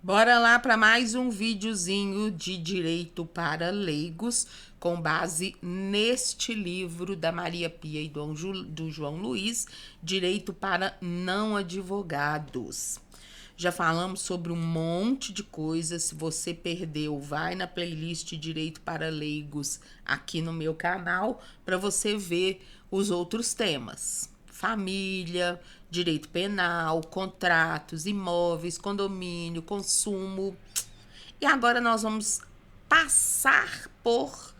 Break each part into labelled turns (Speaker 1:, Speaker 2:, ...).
Speaker 1: Bora lá para mais um videozinho de direito para leigos, com base neste livro da Maria Pia e do João Luiz, Direito para Não Advogados. Já falamos sobre um monte de coisas. Se você perdeu, vai na playlist Direito para Leigos aqui no meu canal para você ver os outros temas. Família, direito penal, contratos, imóveis, condomínio, consumo. E agora nós vamos passar por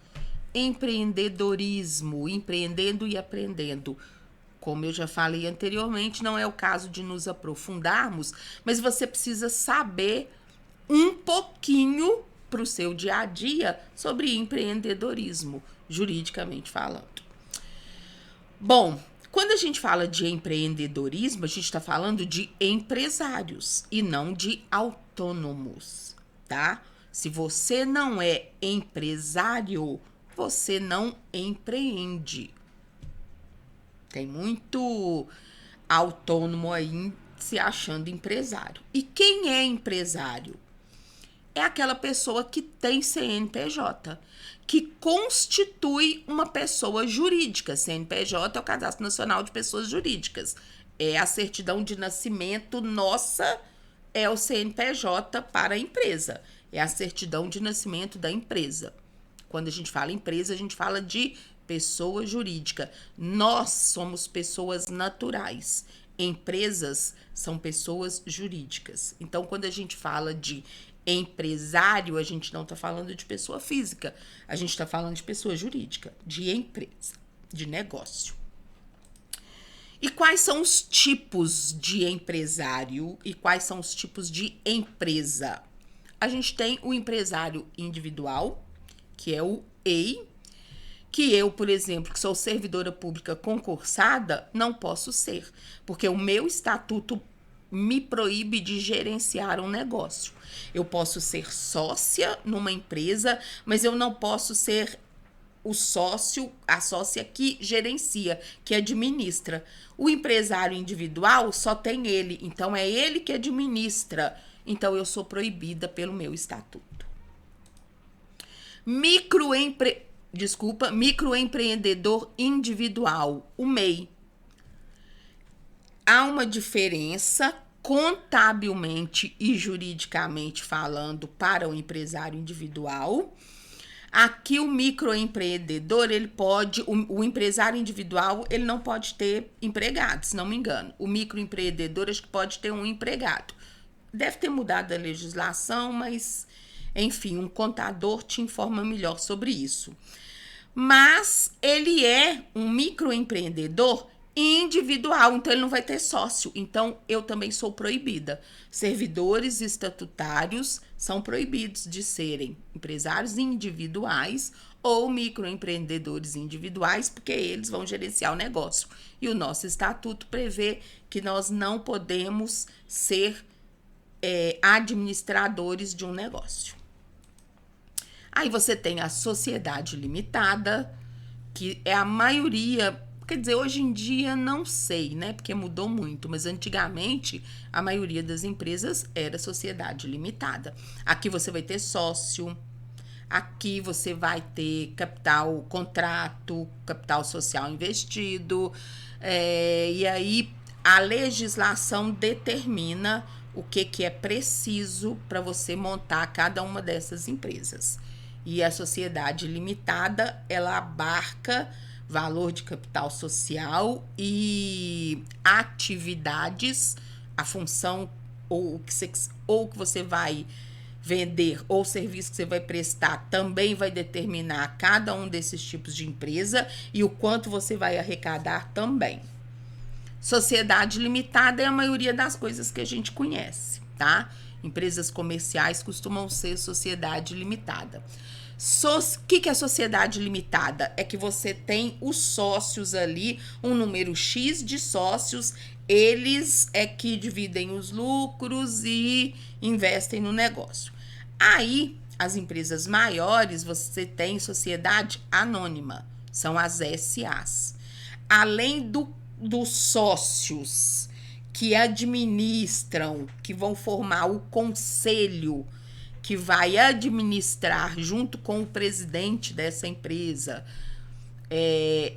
Speaker 1: empreendedorismo, empreendendo e aprendendo. Como eu já falei anteriormente, não é o caso de nos aprofundarmos, mas você precisa saber um pouquinho para o seu dia a dia sobre empreendedorismo, juridicamente falando. Bom, quando a gente fala de empreendedorismo, a gente está falando de empresários e não de autônomos, tá? Se você não é empresário, você não empreende. Tem muito autônomo aí se achando empresário. E quem é empresário? É aquela pessoa que tem CNPJ, que constitui uma pessoa jurídica. CNPJ é o Cadastro Nacional de Pessoas Jurídicas. É a certidão de nascimento nossa, é o CNPJ para a empresa. É a certidão de nascimento da empresa. Quando a gente fala empresa, a gente fala de pessoa jurídica. Nós somos pessoas naturais. Empresas são pessoas jurídicas. Então, quando a gente fala de empresário, a gente não está falando de pessoa física, a gente está falando de pessoa jurídica, de empresa, de negócio. E quais são os tipos de empresário e quais são os tipos de empresa? A gente tem o empresário individual, que é o EI, que eu, por exemplo, que sou servidora pública concursada, não posso ser, porque o meu estatuto me proíbe de gerenciar um negócio. Eu posso ser sócia numa empresa, mas eu não posso ser o sócio, a sócia que gerencia, que administra. O empresário individual só tem ele, então é ele que administra. Então eu sou proibida pelo meu estatuto. Microempreendedor individual, o MEI. Há uma diferença contabilmente e juridicamente falando para o empresário individual. Aqui o microempreendedor, ele pode, o empresário individual, ele não pode ter empregado, se não me engano. O microempreendedor, acho que pode ter um empregado. Deve ter mudado a legislação, mas, enfim, um contador te informa melhor sobre isso. Mas ele é um microempreendedor individual, então ele não vai ter sócio. Então eu também sou proibida. Servidores estatutários são proibidos de serem empresários individuais ou microempreendedores individuais, porque eles vão gerenciar o negócio. E o nosso estatuto prevê que nós não podemos ser administradores de um negócio. Aí você tem a sociedade limitada, que é a maioria. Quer dizer, hoje em dia não sei, né? Porque mudou muito, mas antigamente a maioria das empresas era sociedade limitada. Aqui você vai ter sócio, aqui você vai ter capital contrato, capital social investido, e aí a legislação determina o que é preciso para você montar cada uma dessas empresas. E a sociedade limitada, ela abarca valor de capital social e atividades, a função ou o que você vai vender ou o serviço que você vai prestar também vai determinar cada um desses tipos de empresa e o quanto você vai arrecadar também. Sociedade limitada é a maioria das coisas que a gente conhece, tá? Empresas comerciais costumam ser sociedade limitada. O que é sociedade limitada? É que você tem os sócios ali, um número X de sócios, eles é que dividem os lucros e investem no negócio. Aí, as empresas maiores, você tem sociedade anônima, são as SAs. Além dos sócios que administram, que vão formar o conselho que vai administrar junto com o presidente dessa empresa,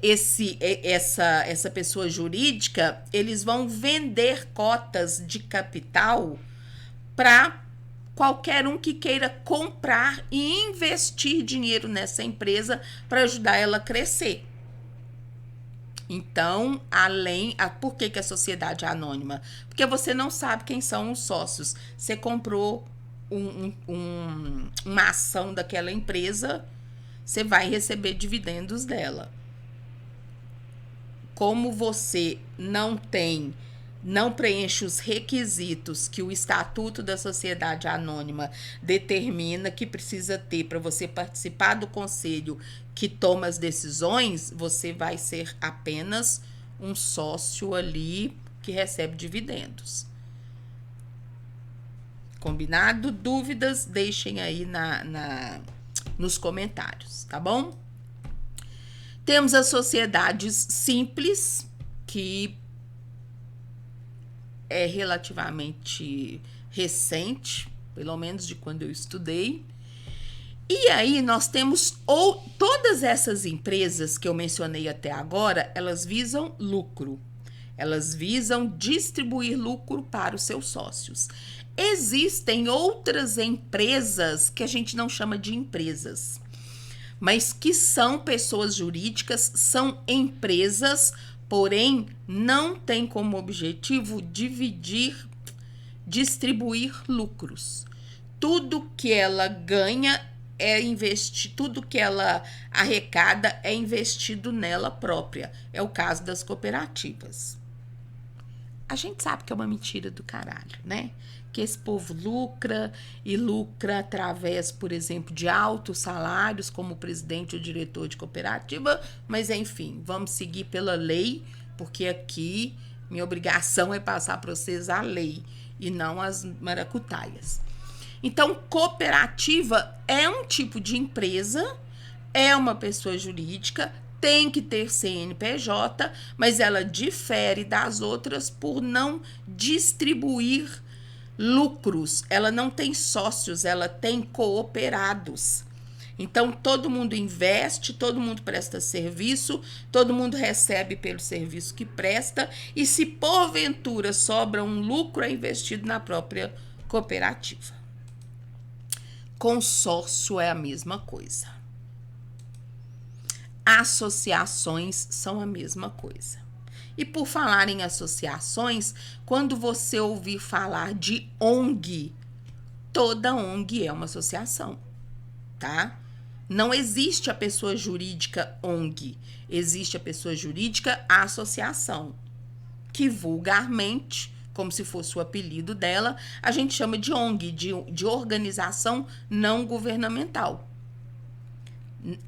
Speaker 1: essa pessoa jurídica, eles vão vender cotas de capital para qualquer um que queira comprar e investir dinheiro nessa empresa para ajudar ela a crescer. Então, por que a sociedade é anônima? Porque você não sabe quem são os sócios. Você comprou uma ação daquela empresa, você vai receber dividendos dela. Como você não preenche os requisitos que o Estatuto da Sociedade Anônima determina que precisa ter para você participar do conselho que toma as decisões, você vai ser apenas um sócio ali que recebe dividendos. Combinado? Dúvidas? Deixem aí nos comentários, tá bom? Temos as sociedades simples, que é relativamente recente, pelo menos de quando eu estudei. E aí nós temos todas essas empresas que eu mencionei até agora, elas visam lucro. Elas visam distribuir lucro para os seus sócios. Existem outras empresas que a gente não chama de empresas, mas que são pessoas jurídicas, são empresas, porém não tem como objetivo distribuir lucros. Tudo que ela ganha tudo que ela arrecada é investido nela própria. É o caso das cooperativas. A gente sabe que é uma mentira do caralho, né? Que esse povo lucra através, por exemplo, de altos salários, como presidente ou diretor de cooperativa, mas enfim, vamos seguir pela lei, porque aqui minha obrigação é passar para vocês a lei e não as maracutaias. Então, cooperativa é um tipo de empresa, é uma pessoa jurídica, tem que ter CNPJ, mas ela difere das outras por não distribuir lucros. Ela não tem sócios, ela tem cooperados. Então, todo mundo investe, todo mundo presta serviço, todo mundo recebe pelo serviço que presta, e se porventura sobra um lucro, é investido na própria cooperativa. Consórcio é a mesma coisa. Associações são a mesma coisa. E por falar em associações, quando você ouvir falar de ONG, toda ONG é uma associação, tá? Não existe a pessoa jurídica ONG, existe a pessoa jurídica associação, que vulgarmente, como se fosse o apelido dela, a gente chama de ONG, de organização não governamental.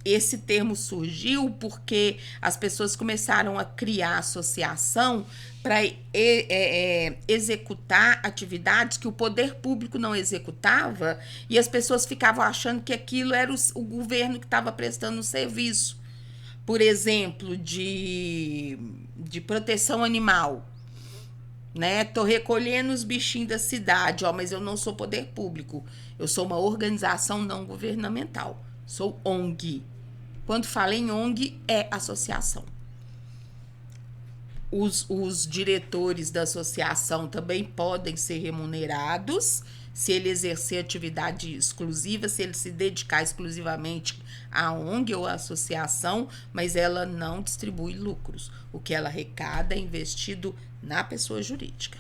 Speaker 1: Esse termo surgiu porque as pessoas começaram a criar associação para executar atividades que o poder público não executava, e as pessoas ficavam achando que aquilo era o governo que estava prestando um serviço. Por exemplo, de proteção animal. Né? Tô recolhendo os bichinhos da cidade, mas eu não sou poder público. Eu sou uma organização não governamental. Sou ONG. Quando falo em ONG, é associação. Os diretores da associação também podem ser remunerados se ele exercer atividade exclusiva, se ele se dedicar exclusivamente à ONG ou à associação, mas ela não distribui lucros. O que ela arrecada é investido na pessoa jurídica.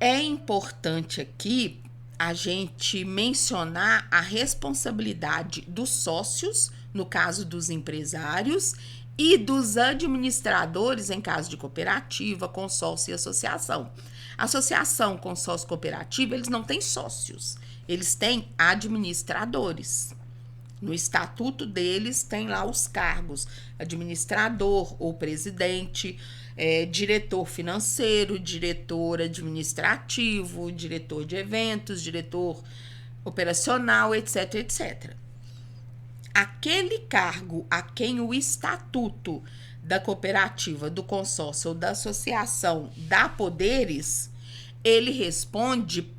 Speaker 1: É importante aqui a gente mencionar a responsabilidade dos sócios, no caso dos empresários, e dos administradores, em caso de cooperativa, consórcio e associação. Associação, consórcio, cooperativa, eles não têm sócios, eles têm administradores. No estatuto deles tem lá os cargos: administrador ou presidente, diretor financeiro, diretor administrativo, diretor de eventos, diretor operacional, etc, etc. Aquele cargo a quem o estatuto da cooperativa, do consórcio ou da associação dá poderes, ele responde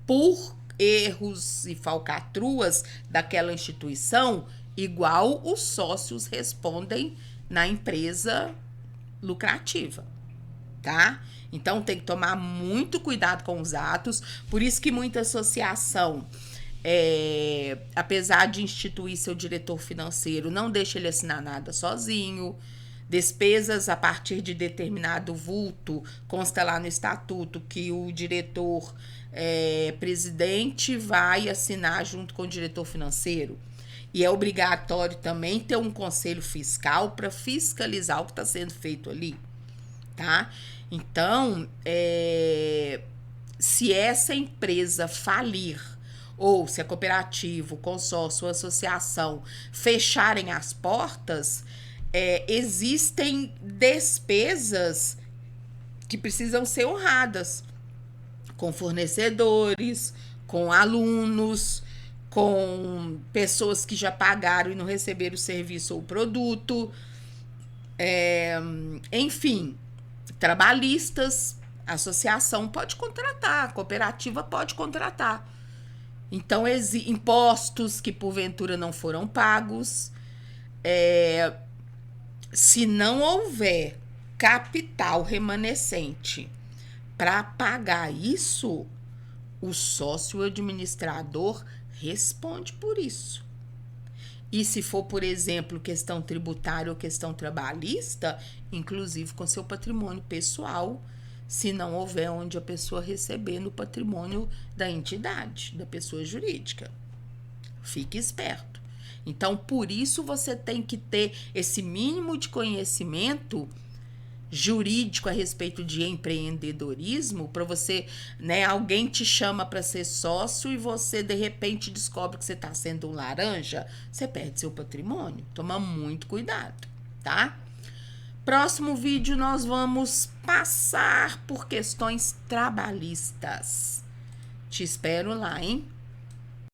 Speaker 1: por erros e falcatruas daquela instituição, igual os sócios respondem na empresa lucrativa, tá? Então tem que tomar muito cuidado com os atos, por isso que muita associação, apesar de instituir seu diretor financeiro, não deixa ele assinar nada sozinho. Despesas a partir de determinado vulto, consta lá no estatuto que o diretor presidente vai assinar junto com o diretor financeiro. E é obrigatório também ter um conselho fiscal para fiscalizar o que está sendo feito ali, tá? Então, se essa empresa falir, ou se a cooperativa, o consórcio, a associação fecharem as portas, existem despesas que precisam ser honradas com fornecedores, com alunos, com pessoas que já pagaram e não receberam o serviço ou o produto, enfim, trabalhistas, a associação pode contratar, a cooperativa pode contratar. Então, impostos que porventura não foram pagos, se não houver capital remanescente para pagar isso, o sócio administrador responde por isso. E se for, por exemplo, questão tributária ou questão trabalhista, inclusive com seu patrimônio pessoal, se não houver onde a pessoa receber no patrimônio da entidade, da pessoa jurídica. Fique esperto. Então, por isso você tem que ter esse mínimo de conhecimento jurídico a respeito de empreendedorismo, para você, alguém te chama para ser sócio e você de repente descobre que você está sendo um laranja, você perde seu patrimônio. Toma muito cuidado, tá? Próximo vídeo nós vamos passar por questões trabalhistas. Te espero lá, hein?